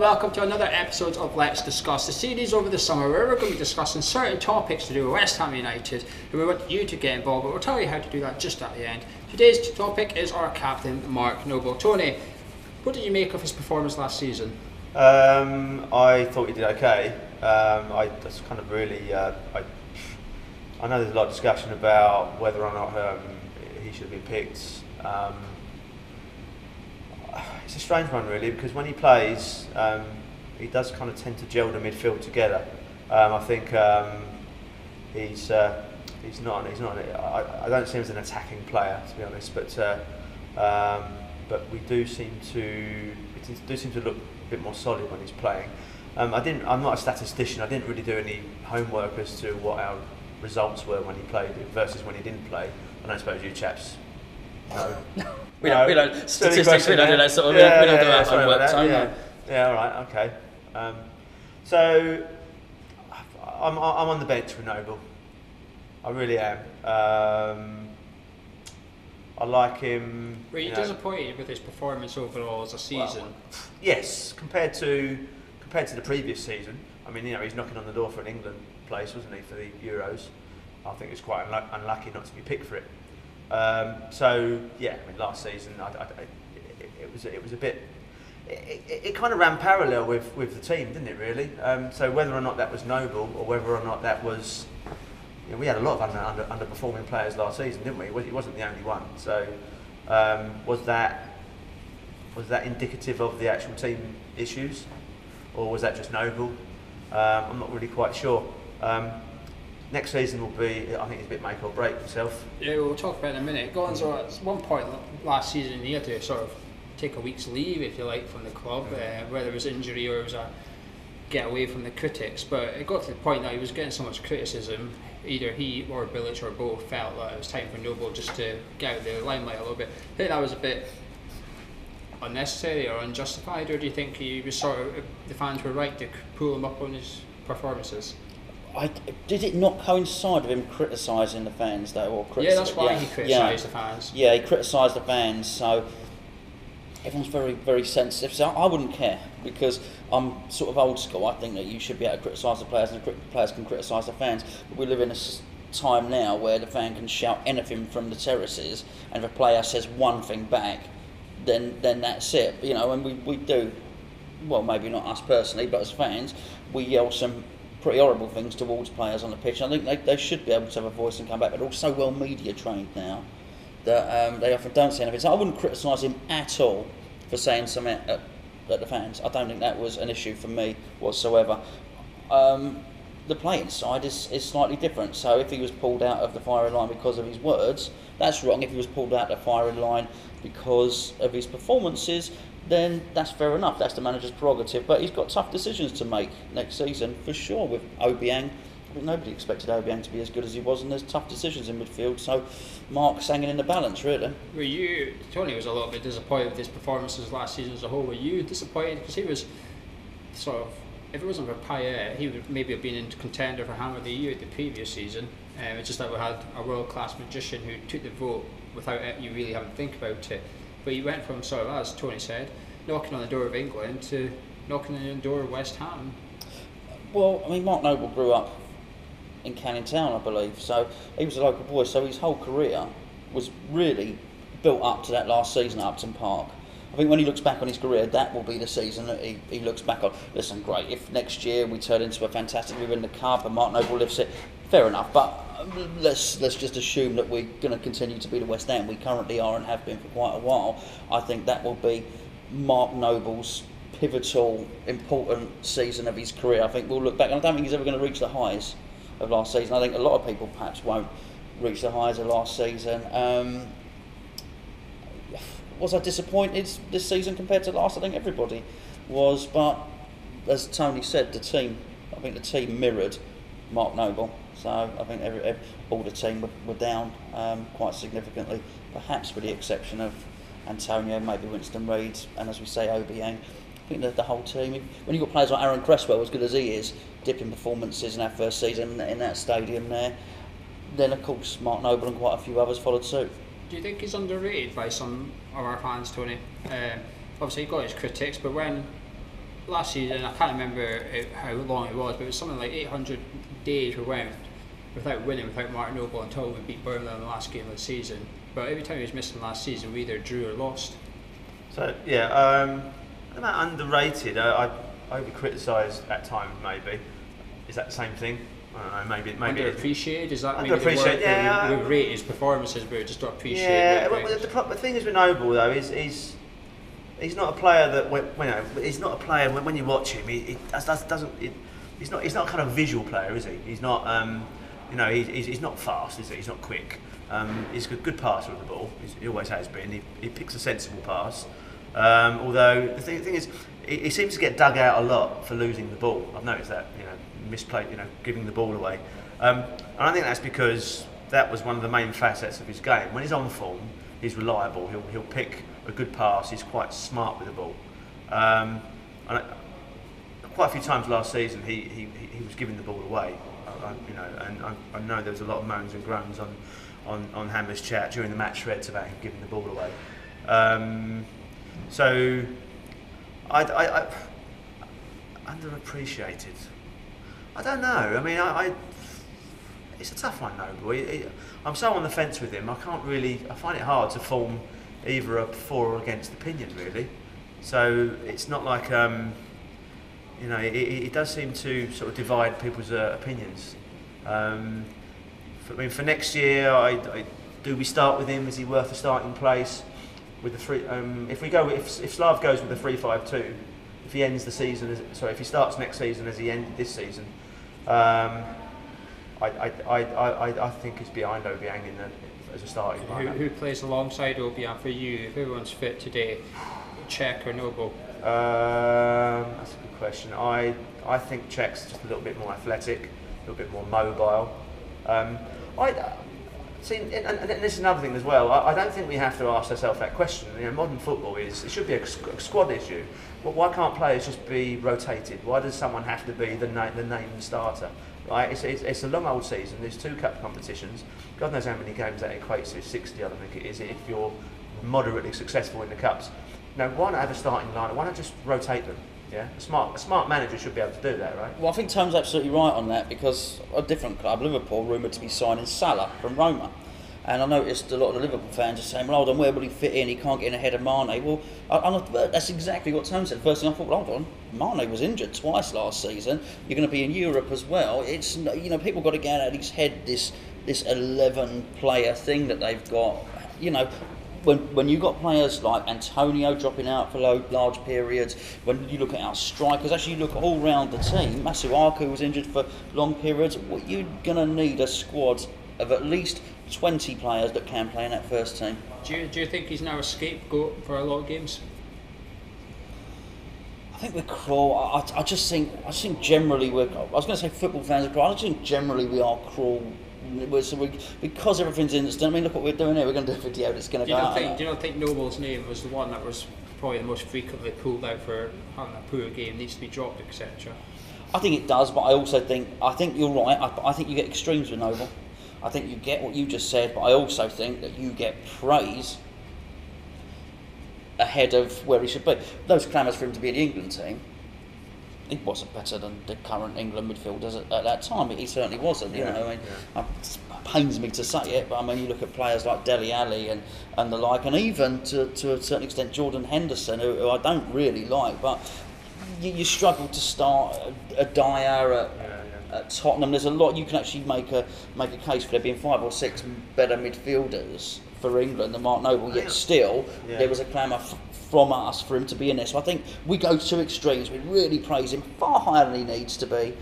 welcome to another episode of Let's Discuss, the series over the summer where we're going to be discussing certain topics to do with West Ham United, and we want you to get involved, but we'll tell you how to do that just at the end. Today's topic is our captain, Mark Noble. Tony, what did you make of his performance last season? I thought he did okay. I just kind of really, I know there's a lot of discussion about whether or not he should be picked. It's a strange one really, because when he plays, he does kind of tend to gel the midfield together. I think he's not. I don't see him as an attacking player, to be honest, but we do seem to look a bit more solid when he's playing. I'm not a statistician. I didn't really do any homework as to what our results were when he played versus when he didn't play. I don't suppose you chaps know. We don't statistics. We don't do that sort of. We don't do that homework. All right, okay. So I'm on the bench with Noble. I really am. I like him. Were you disappointed with his performance overall as a season? Well, yes, compared to the previous season. I mean, he's knocking on the door for an England place, wasn't he, for the Euros? I think it's quite unlucky not to be picked for it. So yeah, I mean, last season it was a bit. It kind of ran parallel with the team, didn't it? Really. So whether or not that was Noble or whether or not that was, we had a lot of underperforming players last season, didn't we? He wasn't the only one. So was that indicative of the actual team issues, or was that just Noble? I'm not really quite sure. Next season will be, I think it's a bit make or break himself. Yeah, we'll talk about it in a minute. Gonzo, at one point last season, he had to sort of take a week's leave, if you like, from the club, whether it was injury or it was a get away from the critics. But it got to the point that he was getting so much criticism, either he or Bilic or both felt that it was time for Noble just to get out of the limelight a little bit. I think that was a bit unnecessary or unjustified, or do you think he was the fans were right to pull him up on his performances? Did it not coincide with him criticising the fans though? Yeah, that's why he criticised the fans. Yeah, he criticised the fans, so everyone's very, very sensitive. So I wouldn't care, because I'm sort of old school. I think that you should be able to criticise the players and the players can criticise the fans. But we live in a time now where the fan can shout anything from the terraces, and if a player says one thing back, then that's it. And we do, well, maybe not us personally, but as fans, we yell some pretty horrible things towards players on the pitch. I think they should be able to have a voice and come back, but they're all so well media trained now that they often don't say anything. So I wouldn't criticise him at all for saying something at the fans. I don't think that was an issue for me whatsoever. The playing side is slightly different. So if he was pulled out of the firing line because of his words, that's wrong. If he was pulled out of the firing line because of his performances, then that's fair enough. That's the manager's prerogative. But he's got tough decisions to make next season, for sure, with Obiang. I think nobody expected Obiang to be as good as he was, and there's tough decisions in midfield. So Mark's hanging in the balance, really. Tony was a little bit disappointed with his performances last season as a whole. Were you disappointed? Because he was sort of, if it wasn't for Payet, he would maybe have been in contender for Hammer of the Year the previous season. It's just that we had a world-class magician who took the vote without you really having to think about it. But he went from, sort of, as Tony said, knocking on the door of England to knocking on the door of West Ham. Well, I mean, Mark Noble grew up in Canning Town, I believe, so he was a local boy, so his whole career was really built up to that last season at Upton Park. I think when he looks back on his career, that will be the season that he looks back on. Listen, great, if next year we turn into a fantastic, we win the Cup and Mark Noble lifts it, fair enough, but let's just assume that we're going to continue to be the West Ham we currently are and have been for quite a while. I think that will be Mark Noble's pivotal, important season of his career. I think we'll look back, and I don't think he's ever going to reach the highs of last season. I think a lot of people perhaps won't reach the highs of last season. Was I disappointed this season compared to last? I think everybody was, but as Tony said, I think the team mirrored Mark Noble. So I think all the team were down quite significantly, perhaps with the exception of Antonio, maybe Winston Reid, and as we say, Obiang. I think that the whole team, when you've got players like Aaron Cresswell, as good as he is, dipping performances in our first season in that stadium there, then of course Mark Noble and quite a few others followed suit. Do you think he's underrated by some of our fans, Tony? Obviously he got his critics, but when last season, I can't remember how long it was, but it was something like 800 days we went without winning, without Martin Noble, until we beat Burnley in the last game of the season. But every time he was missing last season, we either drew or lost. So yeah, about underrated. I would criticise at times. Maybe is that the same thing? I don't know. Maybe Underappreciated. Is that maybe underappreciated? the word Yeah, we rate his performances, but we just don't appreciate. Yeah. Well, the thing is with Noble though is he's not a player that he's not a player when you watch him. He's not a kind of visual player, is he? He's not. He's not fast, is he? He's not quick. He's a good passer of the ball. He always has been. He picks a sensible pass. Although the thing is, he seems to get dug out a lot for losing the ball. I've noticed that. Misplay. Giving the ball away. And I think that's because that was one of the main facets of his game. When he's on form, he's reliable. He'll pick a good pass. He's quite smart with the ball. And quite a few times last season, he was giving the ball away. And I know there was a lot of moans and groans on Hammer's chat during the match threads about him giving the ball away. So I underappreciated. I don't know. I mean, it's a tough one, Noble. I'm so on the fence with him. I find it hard to form either a for or against opinion, really. So it's not like it does seem to sort of divide people's opinions. For next year, do we start with him? Is he worth a starting place? With the if Slav goes with the 3-5-2, if he ends the season, if he starts next season as he ended this season, I think it's behind Obiang as a starting lineup. Who plays alongside Obiang for you if everyone's fit today? Czech or Noble? That's a good question. I think Czech's just a little bit more athletic, a little bit more mobile. And this is another thing as well. I don't think we have to ask ourselves that question. Modern football it should be a squad issue. Well, why can't players just be rotated? Why does someone have to be the named starter? Right? It's a long old season. There's 2 cup competitions. God knows how many games that equates to. 60, I think it is. If you're moderately successful in the cups, now why not have a starting lineup? Why not just rotate them? Yeah, a smart manager should be able to do that, right? Well, I think Tom's absolutely right on that because a different club, Liverpool, rumoured to be signing Salah from Roma. And I noticed a lot of the Liverpool fans are saying, well, hold on, where will he fit in? He can't get in ahead of Mane. Well, that's exactly what Tom said. First thing I thought, well, hold on, Mane was injured twice last season. You're going to be in Europe as well. It's, people got to get out of his head this 11-player thing that they've got. When you've got players like Antonio dropping out for large periods, when you look at our strikers, actually you look all round the team, Masuaku was injured for long periods, you're going to need a squad of at least 20 players that can play in that first team. Do you think he's now a scapegoat for a lot of games? I think we're cruel. I just think generally I was going to say football fans are cruel. I just think generally we are cruel. Because everything's instant. I mean, look what we're doing here. We're going to do a video that's going to go out. Do you not think Noble's name was the one that was probably the most frequently pulled out for having a poor game, needs to be dropped, etc.? I think it does, but I think you're right. I think you get extremes with Noble. I think you get what you just said, but I also think that you get praise ahead of where he should be. Those clamours for him to be in the England team, he wasn't better than the current England midfielders at that time. He certainly wasn't. It pains me to say it, but I mean, you look at players like Dele Alli and the like, and even to a certain extent Jordan Henderson, who I don't really like, but you struggle to start a Dyer at Tottenham. There's a lot you can actually make a case for there being 5 or 6 better midfielders for England than Mark Noble. Yet still, there was a clamour from us for him to be in there. So I think we go to extremes. We really praise him far higher than he needs to be,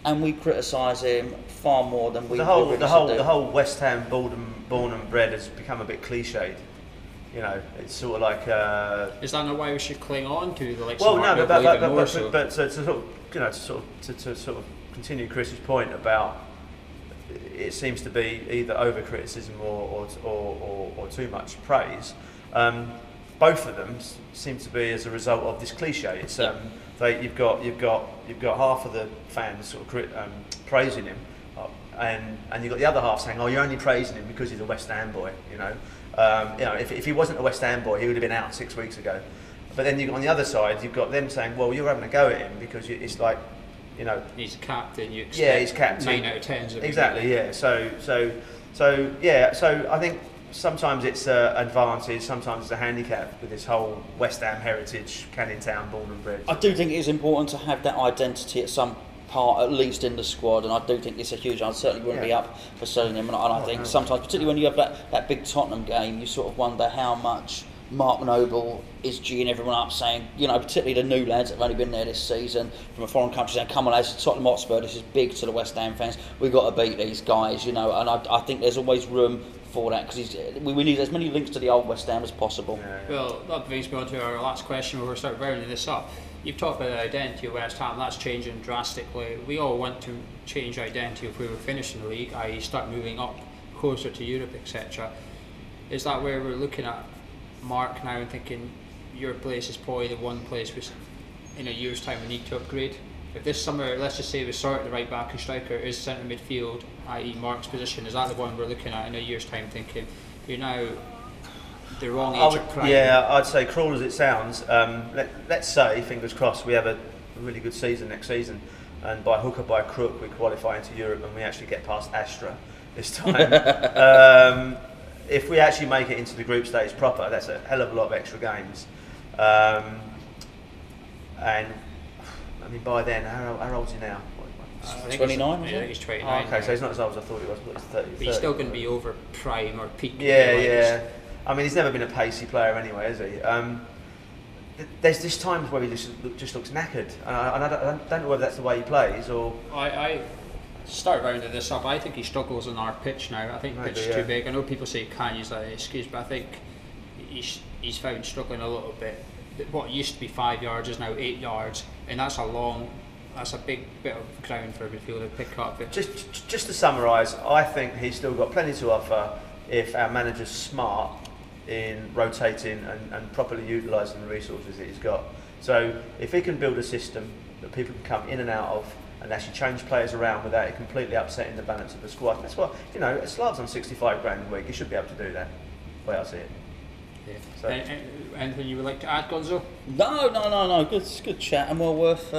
and we criticise him far more than we the whole West Ham born and bred has become a bit cliched. It's sort of like. Is that not why we should cling on to the likes of Mark Noble even more so? But to sort of continue Chris's point about it seems to be either over criticism or too much praise. Both of them seem to be as a result of this cliche. It's you've got half of the fans sort of praising him, and you've got the other half saying, "Oh, you're only praising him because he's a West Ham boy." If he wasn't a West Ham boy, he would have been out 6 weeks ago. But then on the other side, you've got them saying, well, you're having a go at him because it's like, you know, he's captain. You expect yeah, he's captain. 9 out of 10s. Exactly. Yeah. So yeah. So I think sometimes it's an advantage, sometimes it's a handicap with this whole West Ham heritage, Canning Town, born and bred. I do think it is important to have that identity at some part, at least in the squad, and I do think it's a huge. I certainly wouldn't be up for selling him, and I think sometimes, particularly when you have that big Tottenham game, you sort of wonder how much Mark Noble is geeing everyone up, saying, you know, particularly the new lads that have only been there this season from a foreign country, saying, come on lads, Tottenham Hotspur, this is big to the West Ham fans, we've got to beat these guys, you know, and I think there's always room for that, because we need as many links to the old West Ham as possible. Well, that brings me on to our last question before we start rounding this up. You've talked about the identity of West Ham, that's changing drastically. We all want to change identity if we were finishing the league, i.e. start moving up closer to Europe, etc. Is that where we're looking at Mark now and thinking your place is probably the one place which in a year's time we need to upgrade? If this summer, let's just say we start the right back and striker is centre midfield, i.e. Mark's position, is that the one we're looking at in a year's time thinking you're now the wrong age of prime? Yeah, I'd say, cruel as it sounds, let's say, fingers crossed, we have a really good season next season, and by hook or by crook we qualify into Europe and we actually get past Astra this time. If we actually make it into the group stage proper, that's a hell of a lot of extra games. And I mean, by then, how old is he now? 29, I think he's 29. Oh, okay, so he's not as old as I thought he was. But he's 30. But he's still going to be over prime or peak. Yeah. I mean, he's never been a pacey player anyway, has he? There's this times where he just looks knackered, and I don't know whether that's the way he plays or. I start rounding this up. I think he struggles on our pitch now. I think the pitch is too big. I know people say he can't use that as an excuse, but I think he's found struggling a little bit. What used to be 5 yards is now 8 yards, and that's a big bit of ground for a midfielder to pick up. Just to summarise, I think he's still got plenty to offer if our manager's smart in rotating and properly utilising the resources that he's got. So if he can build a system that people can come in and out of and actually change players around without it completely upsetting the balance of the squad, that's what, you know, Slav's on 65 grand a week, he should be able to do that, the way I see it. Yeah. So. Anything you would like to add, Gonzo? No. Good chat, and well worth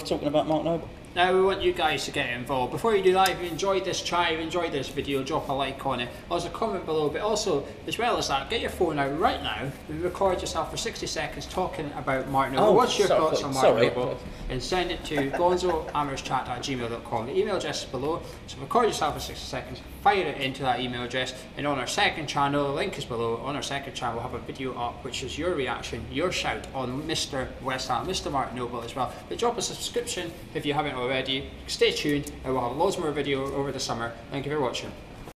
talking about Mark Noble. Now we want you guys to get involved. Before you do that, if you enjoyed this chat, if you enjoyed this video, drop a like on it. Also comment below, but also, as well as that, get your phone out right now and record yourself for 60 seconds talking about Mark Noble. What's your thoughts on Mark Noble? And send it to gonzoamerschat@gmail.com. The email address is below, so record yourself for 60 seconds, fire it into that email address, and on our second channel, the link is below, on our second channel we'll have a video up which is your reaction, your shout on Mr. West Ham, Mr. Mark Noble as well. But drop a subscription if you haven't already. Stay tuned and we'll have loads more video over the summer. Thank you for watching.